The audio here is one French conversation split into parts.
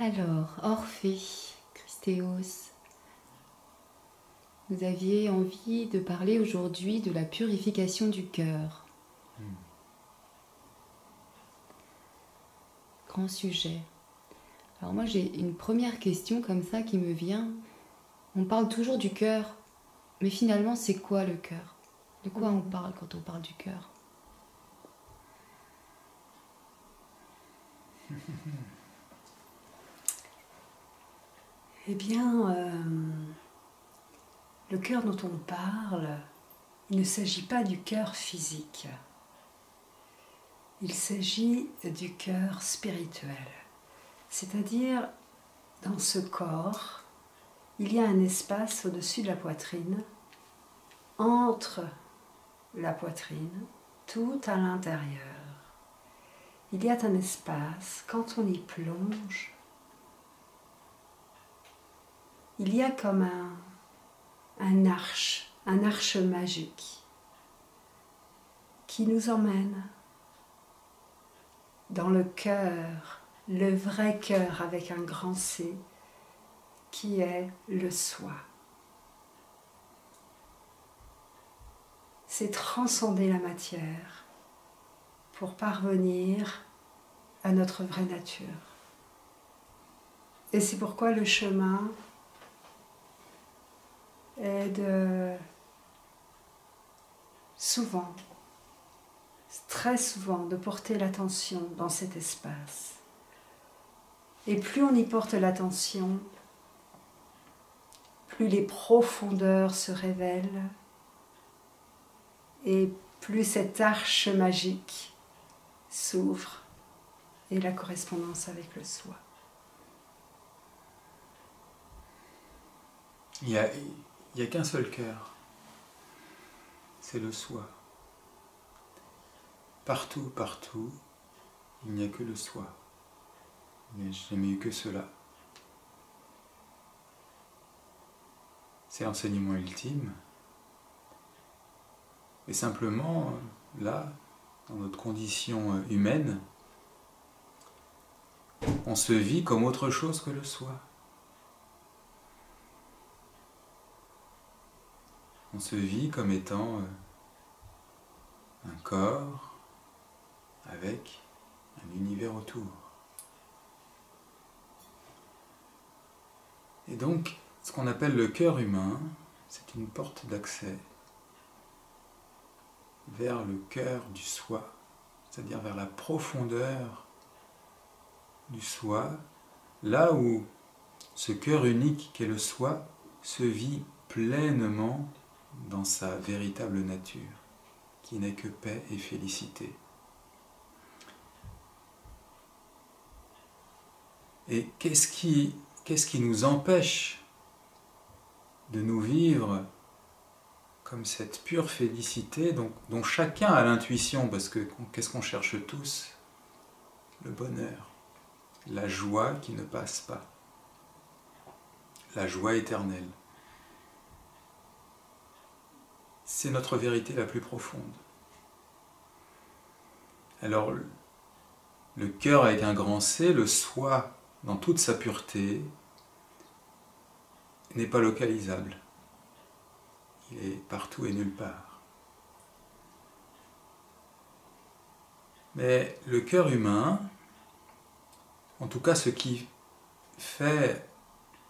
Alors, Orphée, Christéos, vous aviez envie de parler aujourd'hui de la purification du cœur. Grand sujet. Alors moi j'ai une première question comme ça qui me vient. On parle toujours du cœur, mais finalement c'est quoi le cœur? De quoi on parle quand on parle du cœur? Eh bien, le cœur dont on parle, il ne s'agit pas du cœur physique. Il s'agit du cœur spirituel. C'est-à-dire, dans ce corps, il y a un espace au-dessus de la poitrine, entre la poitrine, tout à l'intérieur. Il y a un espace, quand on y plonge, il y a comme un arche magique qui nous emmène dans le cœur, le vrai cœur avec un grand C, qui est le soi. C'est transcender la matière pour parvenir à notre vraie nature. Et c'est pourquoi le chemin est très souvent, de porter l'attention dans cet espace. Et plus on y porte l'attention, plus les profondeurs se révèlent et plus cette arche magique s'ouvre et la correspondance avec le soi. Il n'y a qu'un seul cœur, c'est le soi. Partout, partout, il n'y a que le soi. Il n'y a jamais eu que cela. C'est l'enseignement ultime. Et simplement, là, dans notre condition humaine, on se vit comme autre chose que le soi. On se vit comme étant un corps avec un univers autour. Et donc, ce qu'on appelle le cœur humain, c'est une porte d'accès vers le cœur du soi, c'est-à-dire vers la profondeur du soi, là où ce cœur unique qu'est le soi se vit pleinement dans sa véritable nature, qui n'est que paix et félicité. Et qu'est-ce qui nous empêche de nous vivre comme cette pure félicité dont chacun a l'intuition, parce que qu'est-ce qu'on cherche tous? Le bonheur, la joie qui ne passe pas, la joie éternelle. C'est notre vérité la plus profonde. Alors, le cœur avec un grand C, le soi dans toute sa pureté, n'est pas localisable. Il est partout et nulle part. Mais le cœur humain, en tout cas ce qui fait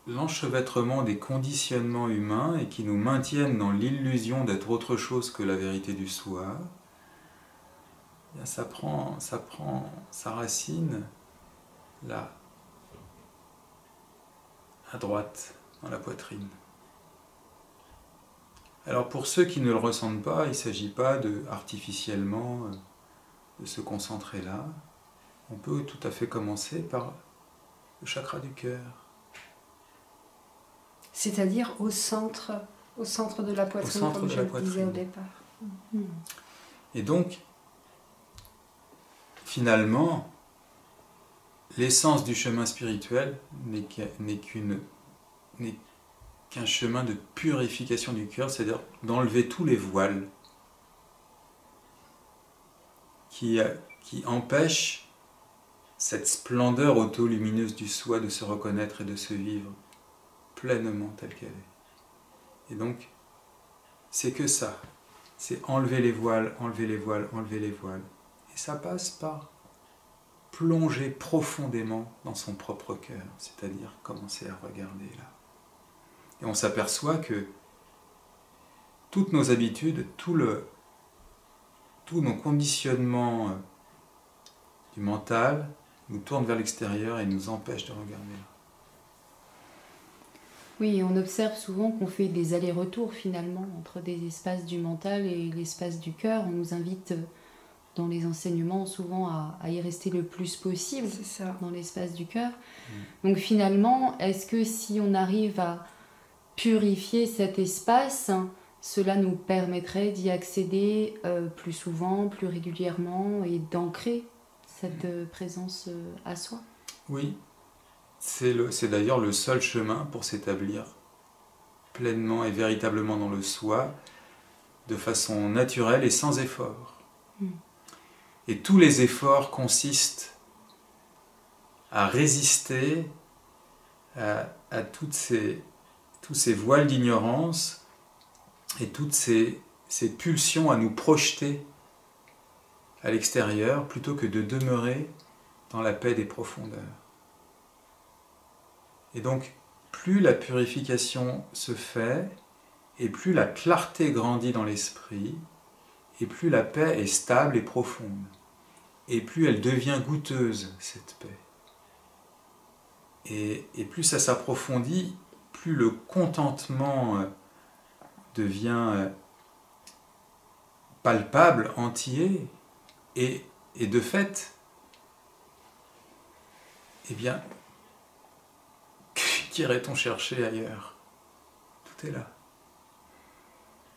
l'enchevêtrement des conditionnements humains et qui nous maintiennent dans l'illusion d'être autre chose que la vérité du soi, ça prend sa racine là, à droite, dans la poitrine. Alors pour ceux qui ne le ressentent pas, il ne s'agit pas artificiellement de se concentrer là. On peut tout à fait commencer par le chakra du cœur. C'est-à-dire au centre de la poitrine, comme je le disais au départ. Et donc, finalement, l'essence du chemin spirituel n'est qu'un chemin de purification du cœur, c'est-à-dire d'enlever tous les voiles qui empêchent cette splendeur auto-lumineuse du soi, de se reconnaître et de se vivre pleinement telle qu'elle est. Et donc, c'est que ça. C'est enlever les voiles, enlever les voiles, enlever les voiles. Et ça passe par plonger profondément dans son propre cœur, c'est-à-dire commencer à regarder là. Et on s'aperçoit que toutes nos habitudes, tous nos conditionnements du mental nous tournent vers l'extérieur et nous empêchent de regarder là. Oui, on observe souvent qu'on fait des allers-retours finalement entre des espaces du mental et l'espace du cœur. On nous invite dans les enseignements souvent à y rester le plus possible dans l'espace du cœur. Donc finalement, est-ce que si on arrive à purifier cet espace, cela nous permettrait d'y accéder plus souvent, plus régulièrement et d'ancrer cette présence à soi? Oui. C'est d'ailleurs le seul chemin pour s'établir pleinement et véritablement dans le soi, de façon naturelle et sans effort. Et tous les efforts consistent à résister à tous ces voiles d'ignorance et toutes ces pulsions à nous projeter à l'extérieur plutôt que de demeurer dans la paix des profondeurs. Et donc, plus la purification se fait, et plus la clarté grandit dans l'esprit, et plus la paix est stable et profonde, et plus elle devient goûteuse, cette paix. Et plus ça s'approfondit, plus le contentement devient palpable, entier, et de fait, eh bien, qu'irait-on chercher ailleurs? Tout est là.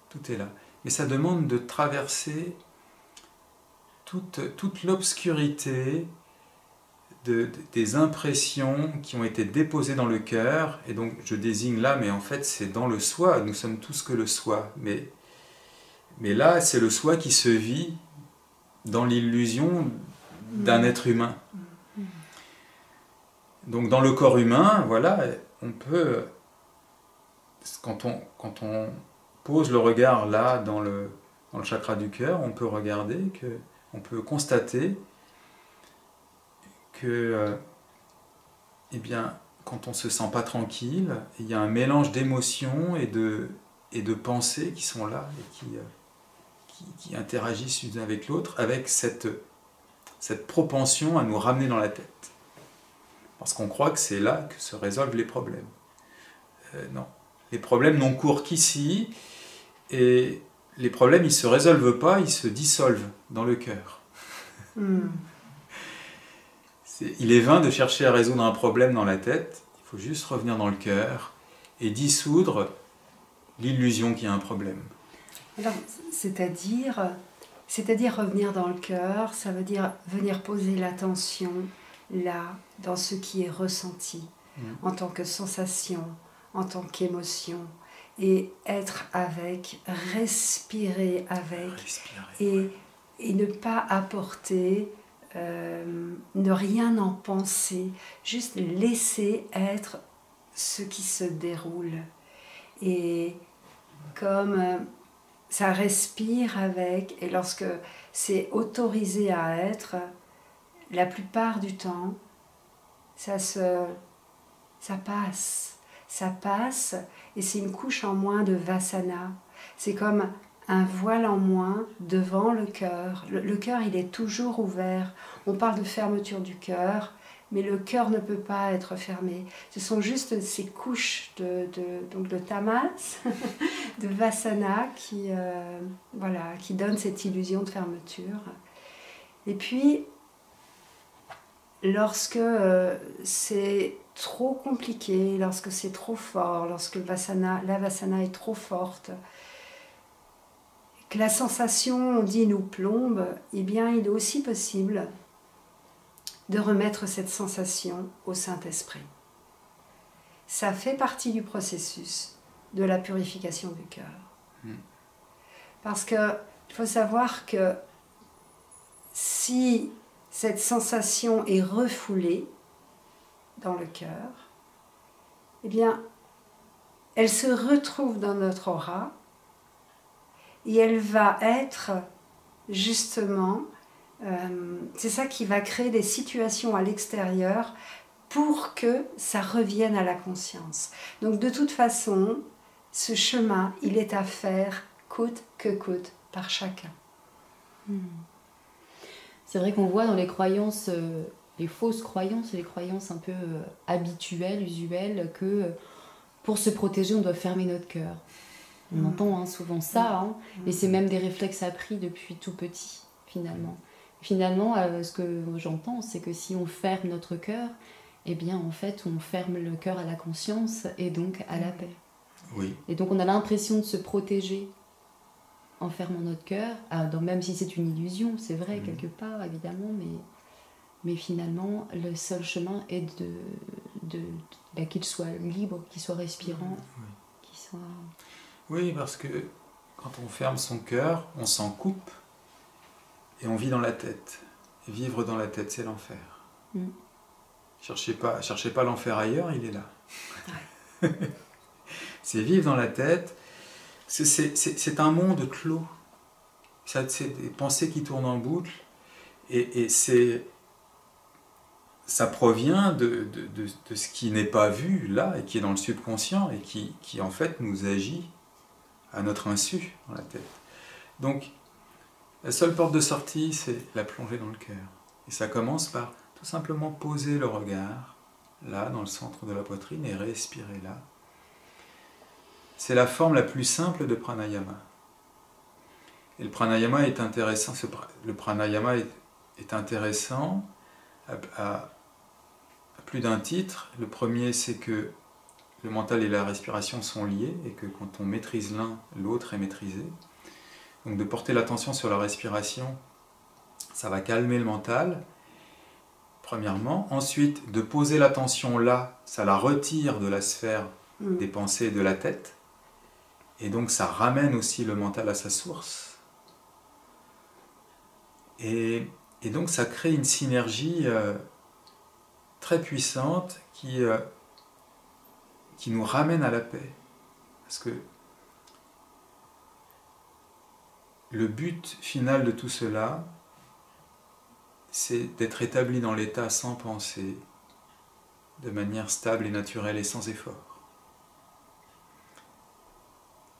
Tout est là. Mais ça demande de traverser toute l'obscurité des impressions qui ont été déposées dans le cœur. Et donc, je désigne là, mais en fait, c'est dans le soi. Nous sommes tous que le soi. Mais là, c'est le soi qui se vit dans l'illusion d'un être humain. Donc dans le corps humain, voilà, on peut, quand on pose le regard là dans le chakra du cœur, on peut regarder, on peut constater que, eh bien, quand on ne se sent pas tranquille, il y a un mélange d'émotions et de pensées qui sont là et qui interagissent l'une avec l'autre, avec cette propension à nous ramener dans la tête. Parce qu'on croit que c'est là que se résolvent les problèmes. Non. Les problèmes n'ont cours qu'ici, et les problèmes, ils ne se résolvent pas, ils se dissolvent dans le cœur. Il est vain de chercher à résoudre un problème dans la tête, il faut juste revenir dans le cœur et dissoudre l'illusion qu'il y a un problème. Alors, c'est-à-dire revenir dans le cœur, ça veut dire venir poser l'attention là, dans ce qui est ressenti, en tant que sensation, en tant qu'émotion, et être avec, respirer avec, et ne pas apporter, ne rien en penser, juste laisser être ce qui se déroule. Et comme ça respire avec, et lorsque c'est autorisé à être, la plupart du temps, ça passe, et c'est une couche en moins de vasana. C'est comme un voile en moins devant le cœur. Le cœur, il est toujours ouvert. On parle de fermeture du cœur, mais le cœur ne peut pas être fermé. Ce sont juste ces couches donc de tamas, de vasana qui donnent cette illusion de fermeture. Et puis, lorsque c'est trop compliqué, lorsque c'est trop fort, lorsque la vasana est trop forte, que la sensation, on dit, nous plombe, eh bien, il est aussi possible de remettre cette sensation au Saint-Esprit. Ça fait partie du processus de la purification du cœur. Parce qu'il faut savoir que si cette sensation est refoulée dans le cœur, eh bien, elle se retrouve dans notre aura et elle va être justement, c'est ça qui va créer des situations à l'extérieur pour que ça revienne à la conscience. Donc de toute façon, ce chemin, il est à faire coûte que coûte par chacun. C'est vrai qu'on voit dans les croyances, les fausses croyances, les croyances un peu habituelles, usuelles, que pour se protéger, on doit fermer notre cœur. On entend souvent ça, et c'est même des réflexes appris depuis tout petit, finalement. Finalement, ce que j'entends, c'est que si on ferme notre cœur, eh bien, en fait, on ferme le cœur à la conscience et donc à la paix. Oui. Et donc, on a l'impression de se protéger en fermant notre cœur, même si c'est une illusion, c'est vrai, quelque part, évidemment, mais finalement, le seul chemin est qu'il soit libre, qu'il soit respirant, qu'il soit... Oui, parce que quand on ferme son cœur, on s'en coupe et on vit dans la tête. Et vivre dans la tête, c'est l'enfer. Cherchez pas l'enfer ailleurs, il est là. Ouais. C'est vivre dans la tête. C'est un monde clos. C'est des pensées qui tournent en boucle. Et ça provient de ce qui n'est pas vu là, et qui est dans le subconscient, et qui en fait nous agit à notre insu dans la tête. Donc, la seule porte de sortie, c'est la plongée dans le cœur. Et ça commence par tout simplement poser le regard, là, dans le centre de la poitrine, et respirer là. C'est la forme la plus simple de pranayama. Et le pranayama est intéressant, est intéressant à plus d'un titre. Le premier, c'est que le mental et la respiration sont liés, et que quand on maîtrise l'un, l'autre est maîtrisé. Donc de porter l'attention sur la respiration, ça va calmer le mental, premièrement. Ensuite, de poser l'attention là, ça la retire de la sphère des pensées et de la tête. Et donc ça ramène aussi le mental à sa source. Et donc ça crée une synergie très puissante qui nous ramène à la paix. Parce que le but final de tout cela, c'est d'être établi dans l'état sans pensée, de manière stable et naturelle et sans effort.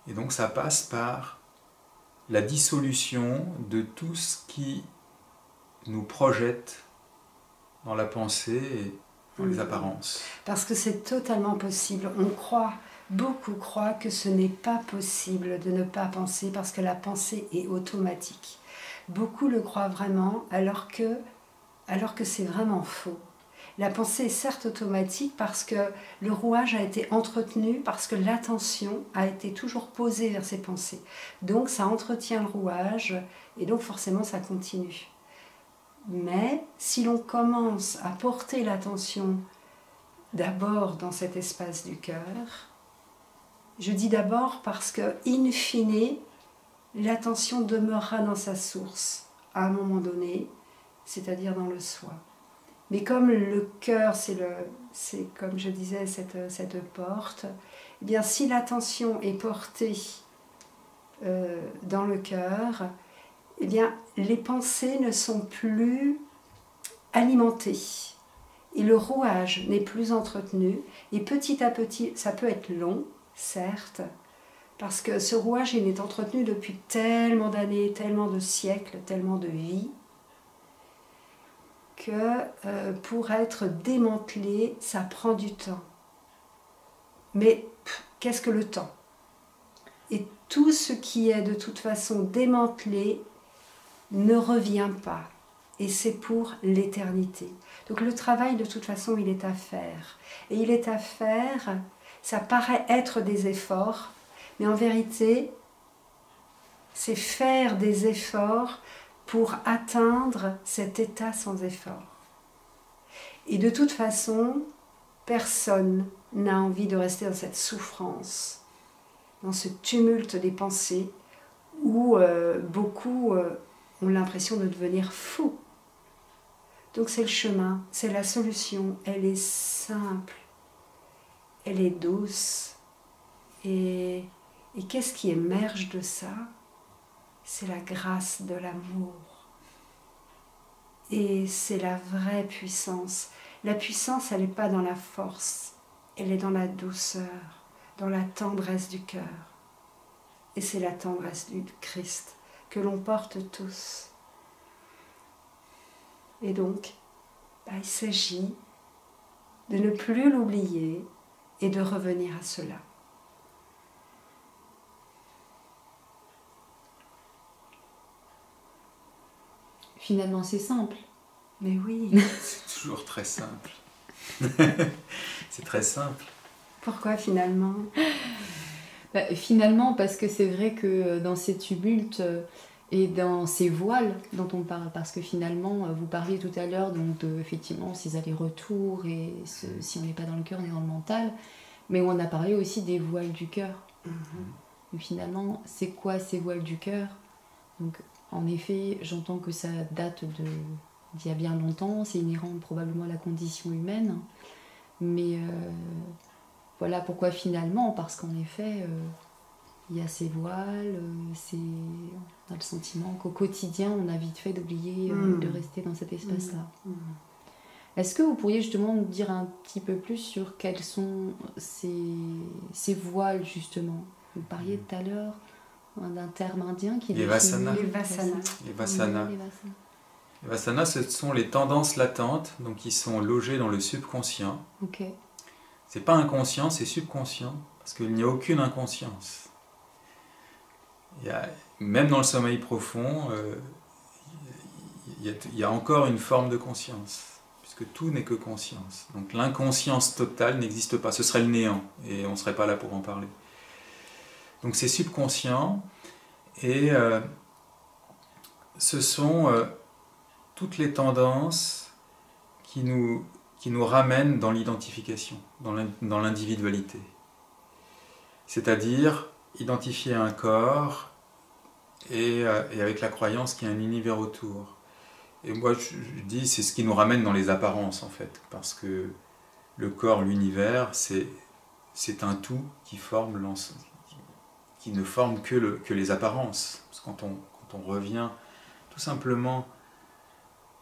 Et donc ça passe par la dissolution de tout ce qui nous projette dans la pensée et dans les apparences. Parce que c'est totalement possible. Beaucoup croient que ce n'est pas possible de ne pas penser parce que la pensée est automatique. Beaucoup le croient vraiment alors que c'est vraiment faux. La pensée est certes automatique parce que le rouage a été entretenu, parce que l'attention a été toujours posée vers ces pensées. Donc ça entretient le rouage et donc forcément ça continue. Mais si l'on commence à porter l'attention d'abord dans cet espace du cœur, je dis d'abord parce que, in fine, l'attention demeurera dans sa source à un moment donné, c'est-à-dire dans le soi. Mais comme le cœur, c'est comme je disais, cette porte, eh bien si l'attention est portée dans le cœur, eh bien les pensées ne sont plus alimentées. Et le rouage n'est plus entretenu. Et petit à petit, ça peut être long, certes, parce que ce rouage il est entretenu depuis tellement d'années, tellement de siècles, tellement de vies, que pour être démantelé, ça prend du temps. Mais qu'est-ce que le temps? Et tout ce qui est de toute façon démantelé ne revient pas. Et c'est pour l'éternité. Donc le travail, de toute façon, il est à faire. Et il est à faire, ça paraît être des efforts, mais en vérité, c'est faire des efforts pour atteindre cet état sans effort. Et de toute façon, personne n'a envie de rester dans cette souffrance, dans ce tumulte des pensées, où beaucoup ont l'impression de devenir fous. Donc c'est le chemin, c'est la solution. Elle est simple, elle est douce. Et qu'est-ce qui émerge de ça? C'est la grâce de l'amour. Et c'est la vraie puissance. La puissance, elle n'est pas dans la force, elle est dans la douceur, dans la tendresse du cœur. Et c'est la tendresse du Christ que l'on porte tous. Et donc, il s'agit de ne plus l'oublier et de revenir à cela. Finalement, c'est simple. Mais oui. C'est toujours très simple. C'est très simple. Pourquoi finalement? Finalement, parce que c'est vrai que dans ces tumultes et dans ces voiles dont on parle, parce que finalement, vous parliez tout à l'heure donc de effectivement ces allers-retours et si on n'est pas dans le cœur, on est dans le mental, mais on a parlé aussi des voiles du cœur. Et finalement, c'est quoi ces voiles du cœur? Donc, en effet, j'entends que ça date d'il y a bien longtemps, c'est inhérent probablement à la condition humaine, mais voilà pourquoi finalement, parce qu'en effet, il y a ces voiles, on a le sentiment qu'au quotidien, on a vite fait d'oublier de rester dans cet espace-là. Est-ce que vous pourriez justement nous dire un petit peu plus sur quelles sont ces voiles, justement? Vous parliez tout à l'heure d'un terme indien qui est les vasanas. Les vasanas. Les vasanas. Les vasanas, ce sont les tendances latentes, donc qui sont logées dans le subconscient. Ok. C'est pas inconscient, c'est subconscient, parce qu'il n'y a aucune inconscience. Même dans le sommeil profond, il y a encore une forme de conscience, puisque tout n'est que conscience. Donc l'inconscience totale n'existe pas, ce serait le néant, et on ne serait pas là pour en parler. Donc c'est subconscient, et ce sont toutes les tendances qui nous ramènent dans l'identification, dans l'individualité. C'est-à-dire identifier un corps et avec la croyance qu'il y a un univers autour. Et moi je dis c'est ce qui nous ramène dans les apparences en fait, parce que le corps, l'univers, c'est un tout qui forme l'ensemble, qui ne forme que les apparences. Parce que quand on revient tout simplement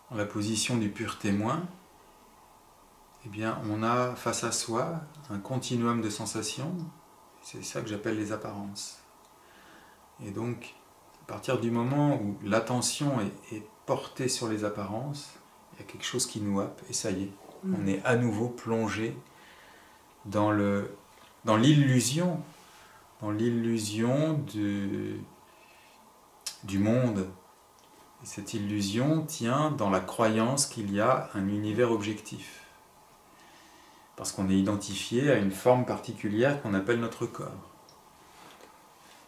dans la position du pur témoin, eh bien, on a face à soi un continuum de sensations, c'est ça que j'appelle les apparences. Et donc, à partir du moment où l'attention est portée sur les apparences, il y a quelque chose qui nous happe, et ça y est, on est à nouveau plongé dans l'illusion du monde. Et cette illusion tient dans la croyance qu'il y a un univers objectif. Parce qu'on est identifié à une forme particulière qu'on appelle notre corps.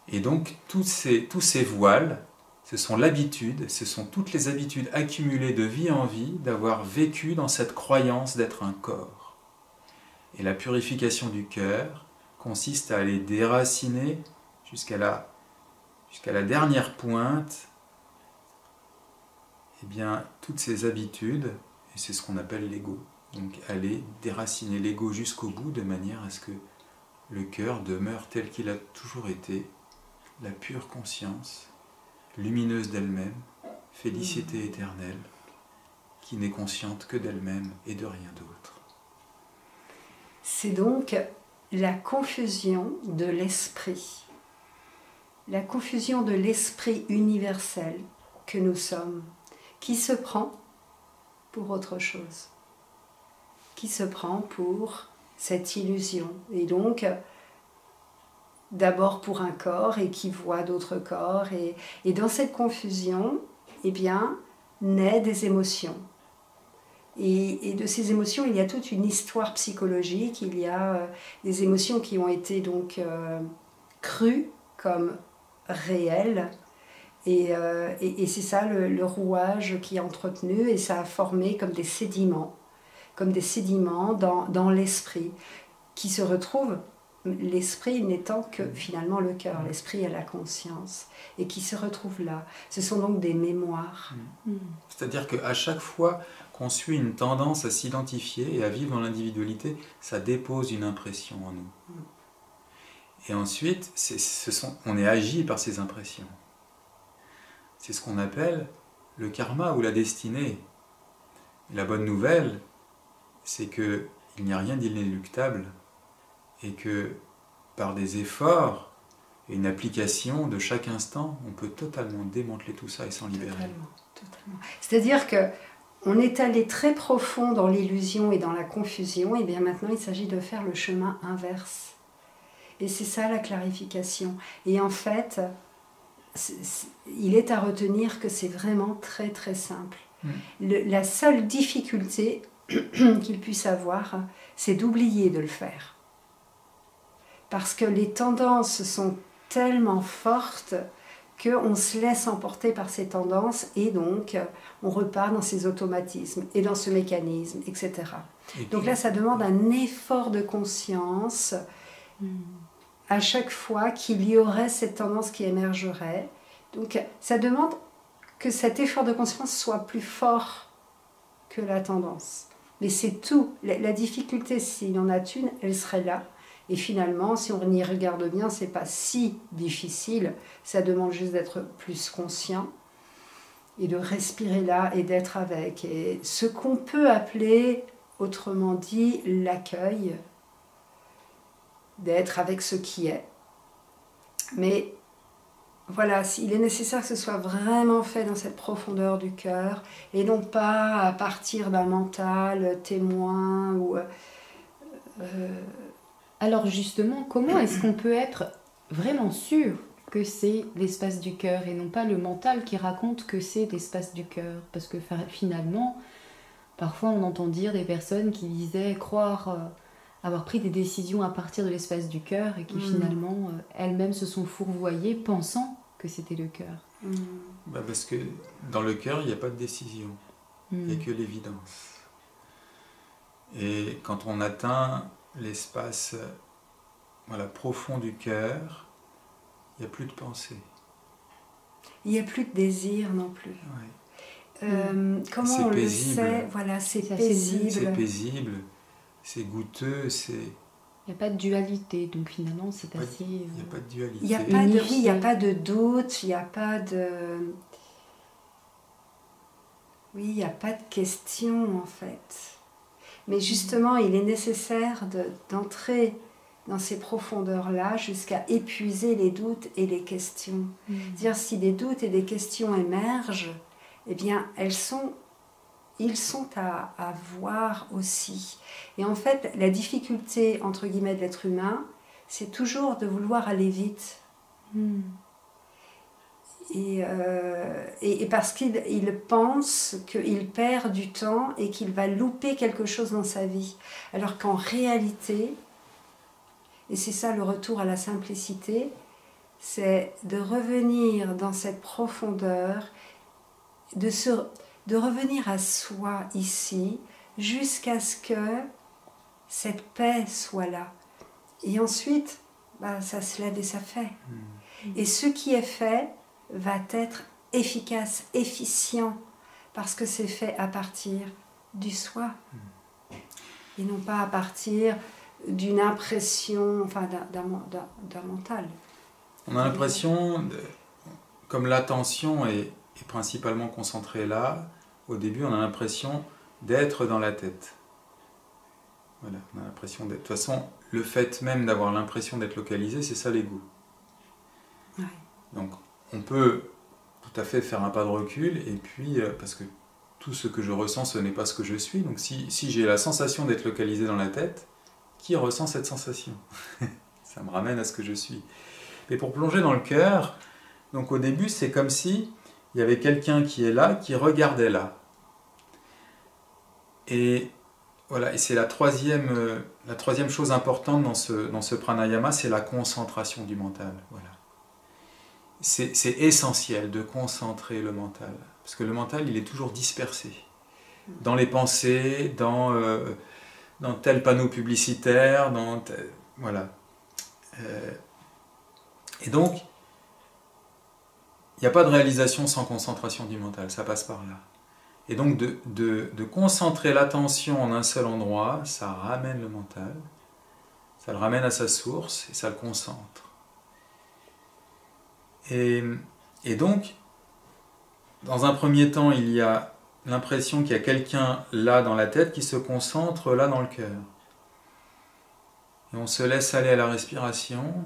Et donc, tous ces voiles, ce sont l'habitude, ce sont toutes les habitudes accumulées de vie en vie d'avoir vécu dans cette croyance d'être un corps. Et la purification du cœur consiste à aller déraciner jusqu'à la dernière pointe, eh bien, toutes ces habitudes, et c'est ce qu'on appelle l'ego. Donc aller déraciner l'ego jusqu'au bout de manière à ce que le cœur demeure tel qu'il a toujours été, la pure conscience, lumineuse d'elle-même, félicité éternelle, qui n'est consciente que d'elle-même et de rien d'autre. C'est donc la confusion de l'esprit. La confusion de l'esprit universel que nous sommes, qui se prend pour autre chose, qui se prend pour cette illusion. Et donc, d'abord pour un corps et qui voit d'autres corps. Et dans cette confusion, eh bien, naît des émotions. Et de ces émotions, il y a toute une histoire psychologique, il y a des émotions qui ont été donc crues comme réelles, et c'est ça le rouage qui est entretenu, et ça a formé comme des sédiments dans l'esprit, qui se retrouvent, l'esprit n'étant que finalement le cœur, l'esprit a la conscience, et qui se retrouvent là. Ce sont donc des mémoires. C'est-à-dire qu'à chaque fois qu'on suit une tendance à s'identifier et à vivre dans l'individualité, ça dépose une impression en nous. Et ensuite, on est agi par ces impressions. C'est ce qu'on appelle le karma ou la destinée. Et la bonne nouvelle, c'est qu'il n'y a rien d'inéluctable et que par des efforts et une application de chaque instant, on peut totalement démanteler tout ça et s'en libérer. Totalement. C'est-à-dire que on est allé très profond dans l'illusion et dans la confusion, et bien maintenant il s'agit de faire le chemin inverse. Et c'est ça la clarification. Et en fait, il est à retenir que c'est vraiment très très simple. La seule difficulté qu'il puisse avoir, c'est d'oublier de le faire. Parce que les tendances sont tellement fortes qu'on se laisse emporter par ces tendances et donc on repart dans ces automatismes et dans ce mécanisme, etc. Donc là, ça demande un effort de conscience à chaque fois qu'il y aurait cette tendance qui émergerait. Donc ça demande que cet effort de conscience soit plus fort que la tendance. Mais c'est tout. La difficulté, s'il y en a une, elle serait là. Et finalement, si on y regarde bien, c'est pas si difficile. Ça demande juste d'être plus conscient et de respirer là et d'être avec. Et ce qu'on peut appeler, autrement dit, l'accueil, d'être avec ce qui est. Mais voilà, il est nécessaire que ce soit vraiment fait dans cette profondeur du cœur et non pas à partir d'un mental témoin ou... Alors justement, comment est-ce qu'on peut être vraiment sûr que c'est l'espace du cœur et non pas le mental qui raconte que c'est l'espace du cœur? Parce que finalement, parfois on entend dire des personnes qui disaient croire avoir pris des décisions à partir de l'espace du cœur et qui finalement elles-mêmes se sont fourvoyées pensant que c'était le cœur. Parce que dans le cœur, il n'y a pas de décision, il n'y a que l'évidence. Et quand on atteint l'espace profond du cœur, il n'y a plus de pensée. Il n'y a plus de désir non plus. Ouais. Comment on paisible. Le sait? Voilà, c'est paisible. C'est paisible, c'est goûteux, c'est... Il n'y a pas de dualité, donc finalement c'est assez... Il n'y a pas de dualité. Il n'y a pas de doute, il n'y a pas de... Oui, il n'y a pas de question en fait. Mais justement, il est nécessaire d'entrer dans ces profondeurs-là jusqu'à épuiser les doutes et les questions. C'est-à-dire, si des doutes et des questions émergent, eh bien, ils sont à voir aussi. Et en fait, la difficulté, entre guillemets, de l'être humain, c'est toujours de vouloir aller vite. Et parce qu'il pense qu'il perd du temps et qu'il va louper quelque chose dans sa vie. Alors qu'en réalité, et c'est ça le retour à la simplicité, c'est de revenir dans cette profondeur, de revenir à soi ici, jusqu'à ce que cette paix soit là. Et ensuite, ça se lève et ça fait. Et ce qui est fait va être efficace, efficient, parce que c'est fait à partir du soi, et non pas à partir d'une impression, enfin d'un mental. On a l'impression, comme l'attention est principalement concentrée là, au début on a l'impression d'être dans la tête. Voilà, on a l'impression d'être... De toute façon, le fait même d'avoir l'impression d'être localisé, c'est ça l'ego. Ouais. Donc, on peut tout à fait faire un pas de recul, et puis, parce que tout ce que je ressens, ce n'est pas ce que je suis, donc si j'ai la sensation d'être localisé dans la tête, qui ressent cette sensation? Ça me ramène à ce que je suis. Mais pour plonger dans le cœur, donc au début, c'est comme si il y avait quelqu'un qui est là, qui regardait là. Et voilà, et c'est la troisième chose importante dans ce pranayama, c'est la concentration du mental. Voilà. C'est essentiel de concentrer le mental, parce que le mental, il est toujours dispersé. Dans les pensées, dans tel panneau publicitaire, voilà. Et donc, il n'y a pas de réalisation sans concentration du mental, ça passe par là. Et donc de concentrer l'attention en un seul endroit, ça ramène le mental, ça le ramène à sa source et ça le concentre. Et donc, dans un premier temps, il y a l'impression qu'il y a quelqu'un là dans la tête qui se concentre là dans le cœur. Et on se laisse aller à la respiration,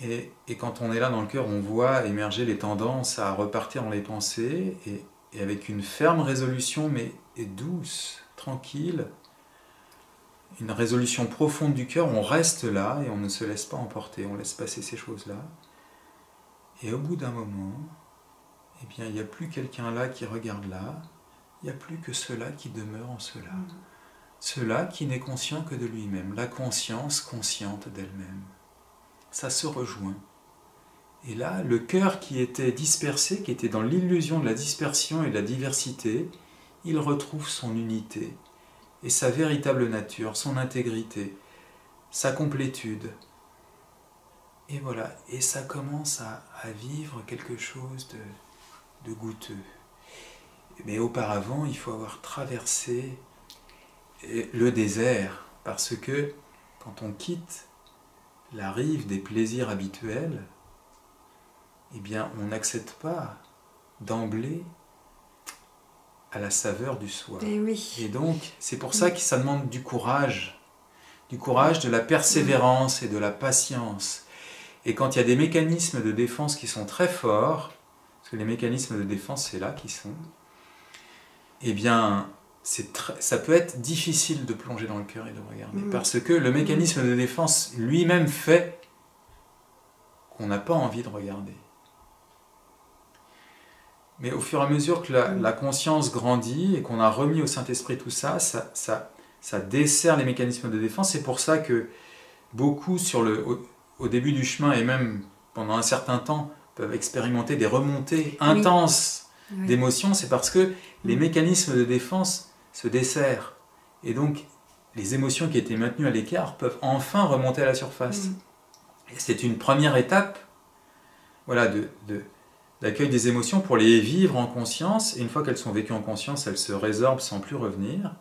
et quand on est là dans le cœur, on voit émerger les tendances à repartir dans les pensées, et avec une ferme résolution, mais douce, tranquille, une résolution profonde du cœur, on reste là et on ne se laisse pas emporter, on laisse passer ces choses-là. Et au bout d'un moment, eh bien, il n'y a plus quelqu'un là qui regarde là, il n'y a plus que cela qui demeure en cela. Cela qui n'est conscient que de lui-même, la conscience consciente d'elle-même. Ça se rejoint. Et là, le cœur qui était dispersé, qui était dans l'illusion de la dispersion et de la diversité, il retrouve son unité et sa véritable nature, son intégrité, sa complétude. Et voilà, et ça commence à vivre quelque chose de goûteux. Mais auparavant, il faut avoir traversé le désert, parce que quand on quitte la rive des plaisirs habituels, eh bien, on n'accède pas d'emblée à la saveur du soi. Et oui. Et donc, c'est pour ça que ça demande du courage, de la persévérance et de la patience. Et quand il y a des mécanismes de défense qui sont très forts, parce que les mécanismes de défense, c'est là qu'ils sont, eh bien, ça peut être difficile de plonger dans le cœur et de regarder, parce que le mécanisme de défense lui-même fait qu'on n'a pas envie de regarder. Mais au fur et à mesure que la conscience grandit et qu'on a remis au Saint-Esprit tout ça, ça desserre les mécanismes de défense. C'est pour ça que beaucoup au début du chemin et même pendant un certain temps peuvent expérimenter des remontées intenses d'émotions. C'est parce que les mécanismes de défense se desserrent. Et donc, les émotions qui étaient maintenues à l'écart peuvent enfin remonter à la surface. Et c'est une première étape, voilà, d'accueil des émotions pour les vivre en conscience. Et une fois qu'elles sont vécues en conscience, elles se résorbent sans plus revenir,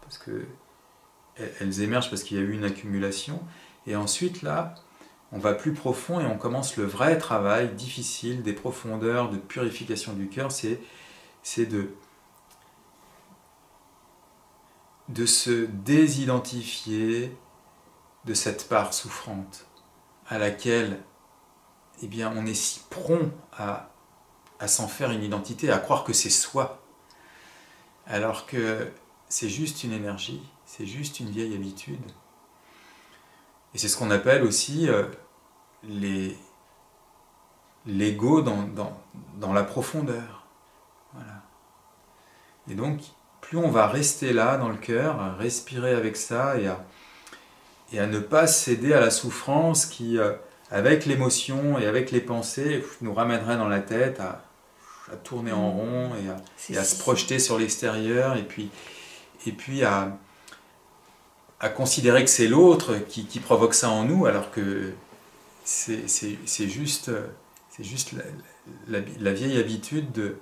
parce qu'elles émergent parce qu'il y a eu une accumulation. Et ensuite, là, on va plus profond et on commence le vrai travail difficile des profondeurs de purification du cœur. C'est de se désidentifier de cette part souffrante à laquelle, eh bien, on est si prompt à s'en faire une identité, à croire que c'est soi, alors que c'est juste une énergie, c'est juste une vieille habitude. Et c'est ce qu'on appelle aussi l'ego dans la profondeur. Voilà. Et donc, plus on va rester là dans le cœur, à respirer avec ça et à ne pas céder à la souffrance qui, avec l'émotion et avec les pensées, nous ramènerait dans la tête à tourner en rond et à se projeter sur l'extérieur et puis à considérer que c'est l'autre qui provoque ça en nous, alors que c'est juste la vieille habitude de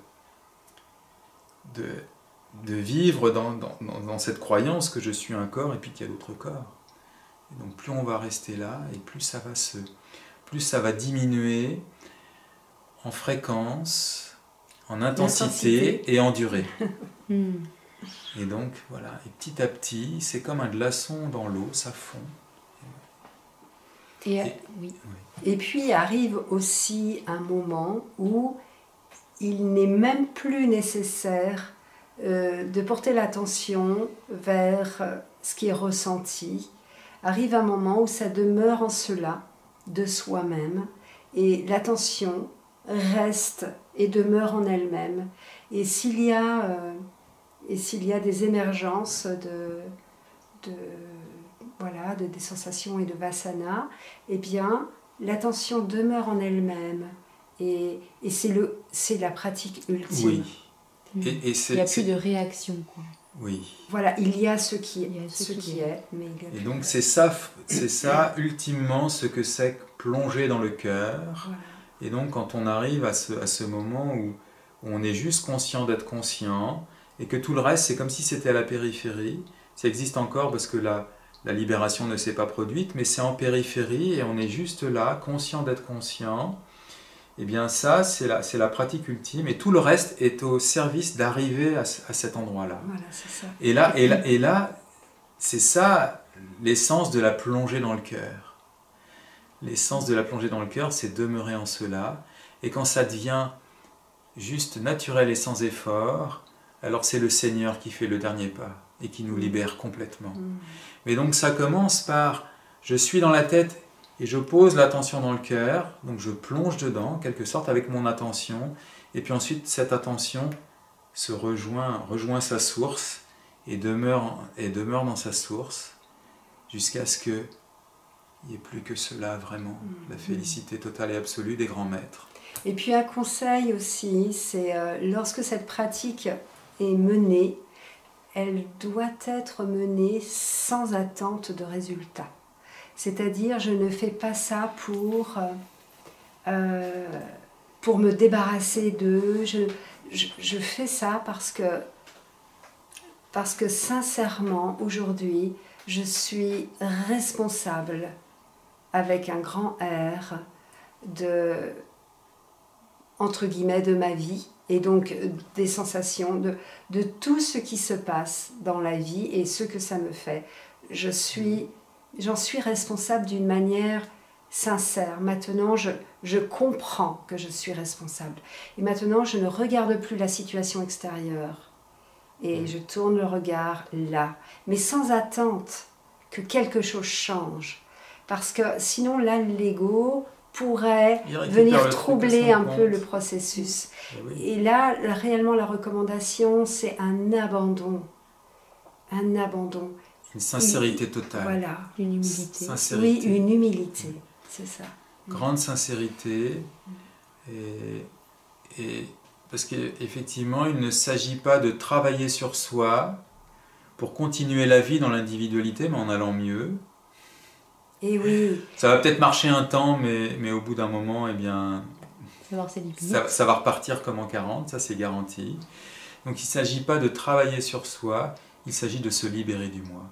vivre dans cette croyance que je suis un corps et puis qu'il y a d'autres corps. Et donc plus on va rester là, et plus ça va diminuer en fréquence, en intensité et en durée. Et donc voilà, et petit à petit, c'est comme un glaçon dans l'eau, ça fond. Et puis arrive aussi un moment où il n'est même plus nécessaire de porter l'attention vers ce qui est ressenti. Arrive un moment où ça demeure en cela, de soi-même, et l'attention reste et demeure en elle-même. Et s'il y a des émergences des sensations et de vasana, eh bien, l'attention demeure en elle-même. Et c'est la pratique ultime. Oui. Il n'y a plus de réaction, quoi. Oui. Voilà, il y a ce qui est, mais il y a et plus donc de c'est ça ultimement ce que c'est plonger dans le cœur. Voilà. Et donc quand on arrive à ce moment où on est juste conscient d'être conscient, et que tout le reste, c'est comme si c'était à la périphérie. Ça existe encore parce que la libération ne s'est pas produite, mais c'est en périphérie et on est juste là, conscient d'être conscient. Eh bien ça, c'est la pratique ultime et tout le reste est au service d'arriver à cet endroit-là. Voilà, c'est ça. Et là, c'est ça l'essence de la plongée dans le cœur. L'essence de la plongée dans le cœur, c'est demeurer en cela. Et quand ça devient juste naturel et sans effort, alors c'est le Seigneur qui fait le dernier pas et qui nous libère complètement. Mais donc ça commence par, je suis dans la tête et je pose l'attention dans le cœur, donc je plonge dedans, en quelque sorte, avec mon attention, et puis ensuite cette attention se rejoint sa source et demeure dans sa source jusqu'à ce qu'il n'y ait plus que cela vraiment, la félicité totale et absolue des grands maîtres. Et puis un conseil aussi, c'est lorsque cette pratique est menée, elle doit être menée sans attente de résultat. C'est-à-dire, je ne fais pas ça pour me débarrasser d'eux. Je fais ça parce que sincèrement, aujourd'hui, je suis responsable, avec un grand R, entre guillemets, de ma vie, et donc des sensations, de tout ce qui se passe dans la vie et ce que ça me fait. J'en suis responsable d'une manière sincère. Maintenant, je comprends que je suis responsable. Et maintenant, je ne regarde plus la situation extérieure. Et je tourne le regard là. Mais sans attente que quelque chose change. Parce que sinon, là, l'ego pourrait venir troubler un peu le processus. Et là, réellement, la recommandation, c'est un abandon. Un abandon. Une sincérité totale. Voilà. Une humilité. Oui, une humilité, c'est ça. Grande sincérité. Et parce qu'effectivement, il ne s'agit pas de travailler sur soi pour continuer la vie dans l'individualité, mais en allant mieux. Et oui. Ça va peut-être marcher un temps, mais au bout d'un moment, eh bien, ça va repartir comme en 40, ça c'est garanti. Donc il ne s'agit pas de travailler sur soi, il s'agit de se libérer du moi.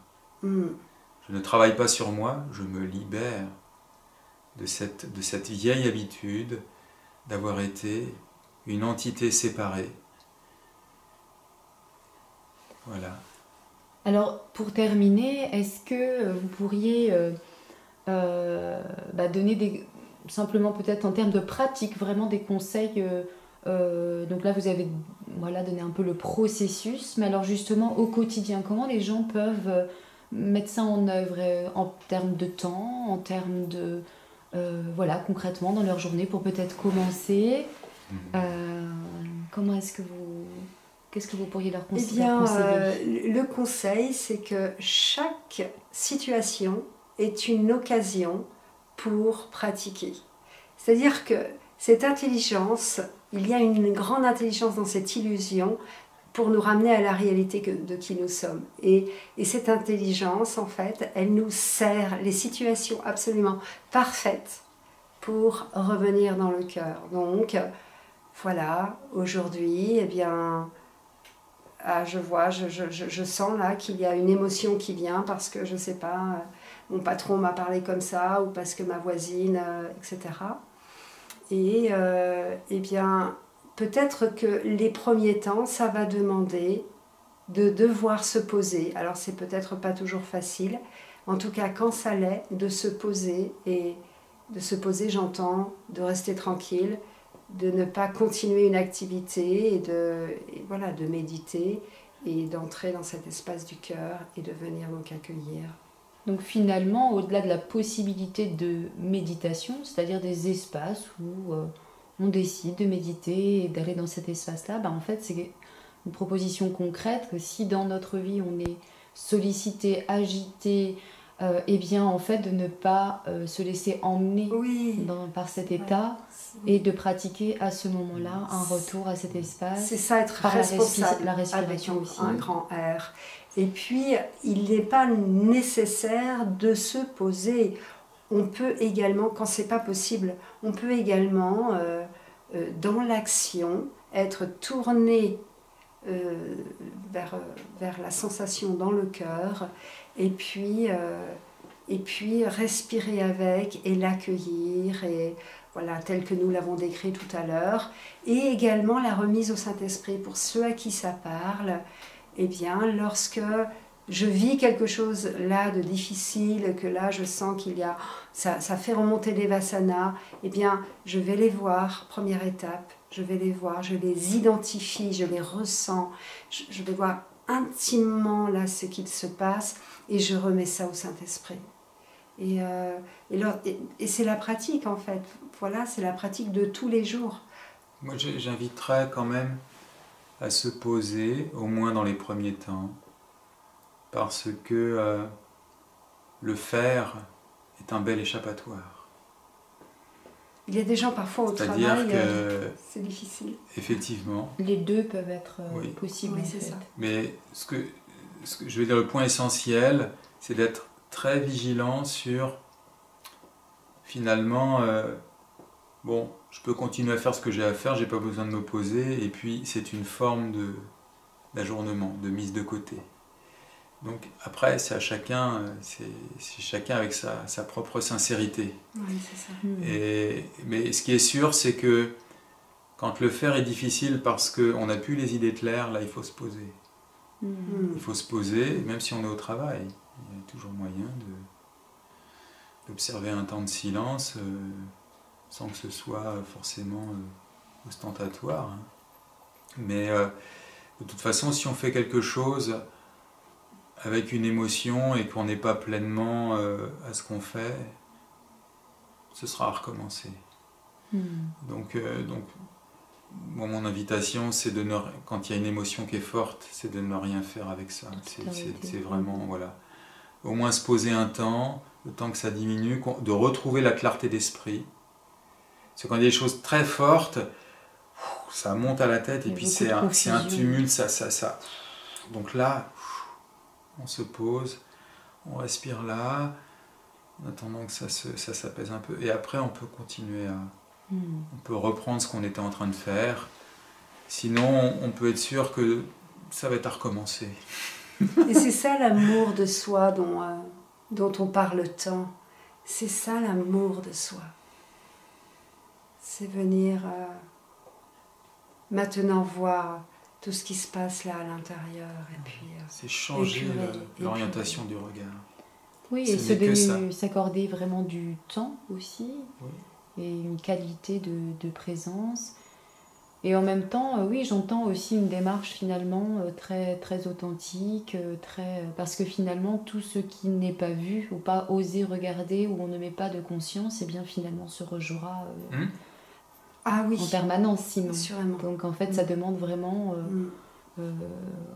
Je ne travaille pas sur moi, je me libère de cette vieille habitude d'avoir été une entité séparée. Voilà. Alors, pour terminer, est-ce que vous pourriez donner simplement peut-être en termes de pratique, vraiment des conseils donc là, vous avez donné un peu le processus, mais alors justement, au quotidien, comment les gens peuvent mettre ça en œuvre en termes de temps, en termes de... concrètement, dans leur journée, pour peut-être commencer Qu'est-ce que vous pourriez leur conseiller? Eh bien, le conseil, c'est que chaque situation est une occasion pour pratiquer. C'est-à-dire que cette intelligence, il y a une grande intelligence dans cette illusion pour nous ramener à la réalité de qui nous sommes. Et cette intelligence, en fait, elle nous sert les situations absolument parfaites pour revenir dans le cœur. Donc, voilà, aujourd'hui, eh bien, je sens là qu'il y a une émotion qui vient parce que, je ne sais pas, mon patron m'a parlé comme ça, ou parce que ma voisine, etc. Et eh bien, peut-être que les premiers temps, ça va demander de devoir se poser. Alors, c'est peut-être pas toujours facile. En tout cas, quand ça l'est, de se poser. Et de se poser, j'entends, de rester tranquille, de ne pas continuer une activité et de méditer et d'entrer dans cet espace du cœur et de venir donc accueillir. Donc finalement, au-delà de la possibilité de méditation, c'est-à-dire des espaces où on décide de méditer et d'aller dans cet espace-là, en fait c'est une proposition concrète que si dans notre vie on est sollicité, agité, eh bien en fait de ne pas se laisser emmener par cet état et de pratiquer à ce moment-là un retour à cet espace. C'est ça, être responsable la respiration avec aussi. Un grand R. Et puis, il n'est pas nécessaire de se poser. On peut également, quand c'est pas possible, on peut également, dans l'action, être tourné vers la sensation dans le cœur, et puis respirer avec et l'accueillir, et voilà, tel que nous l'avons décrit tout à l'heure. Et également la remise au Saint-Esprit pour ceux à qui ça parle. Eh bien, lorsque je vis quelque chose là de difficile, que là je sens qu'il y a, ça fait remonter les vasanas, eh bien, je vais les voir, première étape, je vais les voir, je les identifie, je les ressens, je vais voir intimement là ce qu'il se passe, et je remets ça au Saint-Esprit. Et c'est la pratique en fait, voilà, c'est la pratique de tous les jours. Moi j'inviterais quand même à se poser, au moins dans les premiers temps, parce que le faire est un bel échappatoire. Il y a des gens parfois au C'est-à-dire travail, que, c'est difficile. Effectivement. Les deux peuvent être Oui. possibles. Oui, en c'est fait. ça. Mais ce que je veux dire, le point essentiel, c'est d'être très vigilant sur, finalement, bon, je peux continuer à faire ce que j'ai à faire, j'ai pas besoin de me poser, et puis c'est une forme d'ajournement, de mise de côté. Donc après, c'est à chacun, c'est chacun avec sa propre sincérité. Oui, c'est ça. Mais ce qui est sûr, c'est que quand le faire est difficile parce qu'on n'a plus les idées claires, là il faut se poser. Il faut se poser, même si on est au travail. Il y a toujours moyen d'observer un temps de silence sans que ce soit forcément ostentatoire. Hein. Mais de toute façon, si on fait quelque chose avec une émotion et qu'on n'est pas pleinement à ce qu'on fait, ce sera à recommencer. Donc moi, mon invitation, c'est de quand il y a une émotion qui est forte, c'est de ne rien faire avec ça. C'est vraiment, voilà. Au moins se poser un temps, le temps que ça diminue, de retrouver la clarté d'esprit. Parce que quand il y a des choses très fortes, ça monte à la tête et puis c'est un tumulte, ça. Donc là, on se pose, on respire là, en attendant que ça s'apaise un peu. Et après, on peut continuer on peut reprendre ce qu'on était en train de faire. Sinon, on peut être sûr que ça va être à recommencer. Et c'est ça l'amour de soi dont on parle tant. C'est ça l'amour de soi. C'est venir maintenant voir tout ce qui se passe là à l'intérieur. Et puis, c'est changer l'orientation du regard. Oui, et s'accorder vraiment du temps aussi. Oui. Et une qualité de présence. Et en même temps, oui, j'entends aussi une démarche finalement très, très authentique, parce que finalement, tout ce qui n'est pas vu ou pas osé regarder, où on ne met pas de conscience, eh bien finalement se rejouera en permanence sinon. Assurément. Donc en fait, ça demande vraiment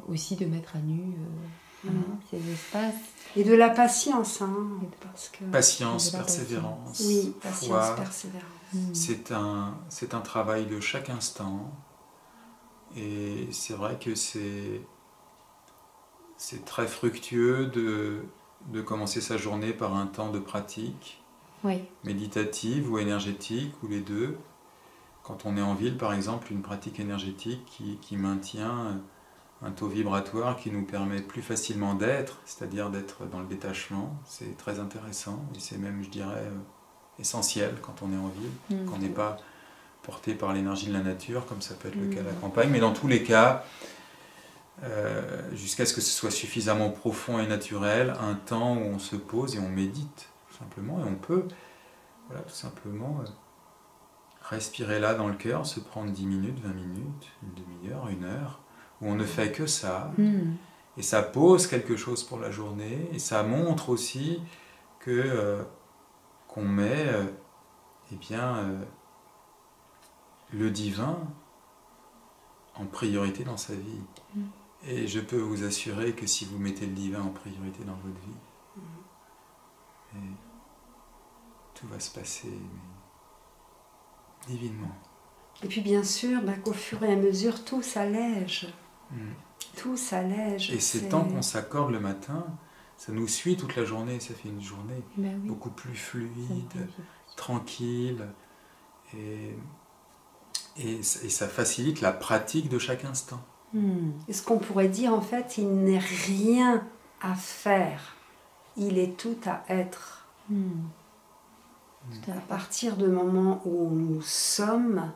aussi de mettre à nu ces espaces. Et de la patience. Patience, persévérance. Oui, patience, foi, persévérance. C'est un travail de chaque instant. Et c'est vrai que c'est très fructueux de commencer sa journée par un temps de pratique méditative ou énergétique, ou les deux. Quand on est en ville, par exemple, une pratique énergétique qui maintient un taux vibratoire qui nous permet plus facilement d'être, c'est-à-dire d'être dans le détachement. C'est très intéressant et c'est même, je dirais, essentiel quand on est en ville, qu'on n'est pas porté par l'énergie de la nature, comme ça peut être le cas à la campagne. Mais dans tous les cas, jusqu'à ce que ce soit suffisamment profond et naturel, un temps où on se pose et on médite, tout simplement, et on peut, voilà, tout simplement respirer là dans le cœur, se prendre 10 minutes, 20 minutes, une demi-heure, une heure, où on ne fait que ça, et ça pose quelque chose pour la journée, et ça montre aussi qu'on met le divin en priorité dans sa vie. Et je peux vous assurer que si vous mettez le divin en priorité dans votre vie, tout va se passer divinement. Et puis bien sûr, qu'au fur et à mesure, tout s'allège. Tout s'allège. Et ces temps qu'on s'accorde le matin, ça nous suit toute la journée, ça fait une journée beaucoup plus fluide, tranquille, et ça facilite la pratique de chaque instant. Est-ce qu'on pourrait dire, en fait, il n'est rien à faire, il est tout à être. Tout à À fait. partir du moment où nous sommes,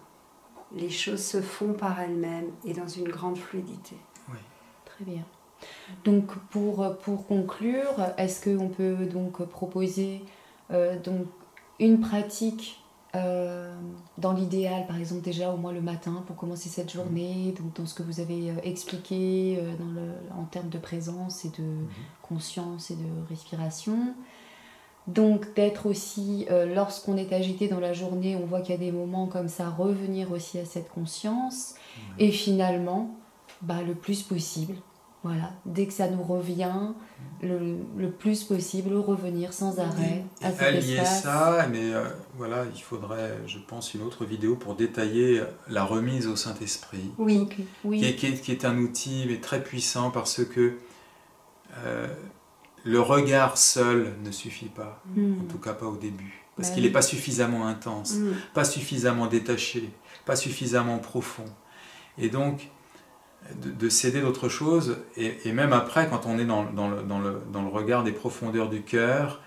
les choses se font par elles-mêmes et dans une grande fluidité. Oui. Très bien. Donc pour conclure, est-ce qu'on peut donc proposer donc une pratique dans l'idéal, par exemple déjà au moins le matin pour commencer cette journée, donc dans ce que vous avez expliqué en termes de présence et de conscience et de respiration. Donc d'être aussi, lorsqu'on est agité dans la journée, on voit qu'il y a des moments comme ça, revenir aussi à cette conscience. Et finalement, le plus possible, voilà, dès que ça nous revient, le plus possible, revenir sans arrêt à cet Allier espace. ça, mais voilà, il faudrait, je pense, une autre vidéo pour détailler la remise au Saint-Esprit, Oui, Okay. Oui. qui est un outil mais très puissant parce que le regard seul ne suffit pas, en tout cas pas au début, parce qu'il n'est pas suffisamment intense, pas suffisamment détaché, pas suffisamment profond. Et donc, de céder d'autre chose, et même après, quand on est dans le regard des profondeurs du cœur,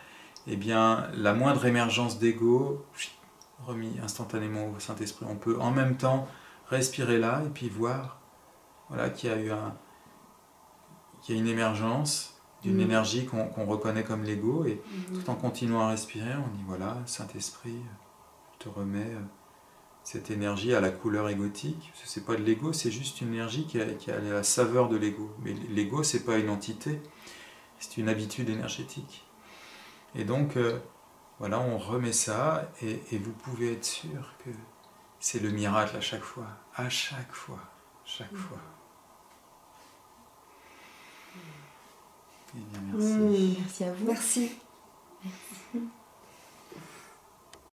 eh bien, la moindre émergence d'ego, remis instantanément au Saint-Esprit. On peut en même temps respirer là et puis voir voilà, qu'il y a une émergence d'une énergie qu'on reconnaît comme l'ego, et tout en continuant à respirer, on dit voilà, Saint-Esprit, je te remets cette énergie à la couleur égotique. Ce n'est pas de l'ego, c'est juste une énergie qui a la saveur de l'ego. Mais l'ego, ce n'est pas une entité, c'est une habitude énergétique. Et donc, voilà, on remet ça, et vous pouvez être sûr que c'est le miracle à chaque fois. À chaque fois. Chaque fois. Eh bien, merci. Merci à vous. Merci. Merci.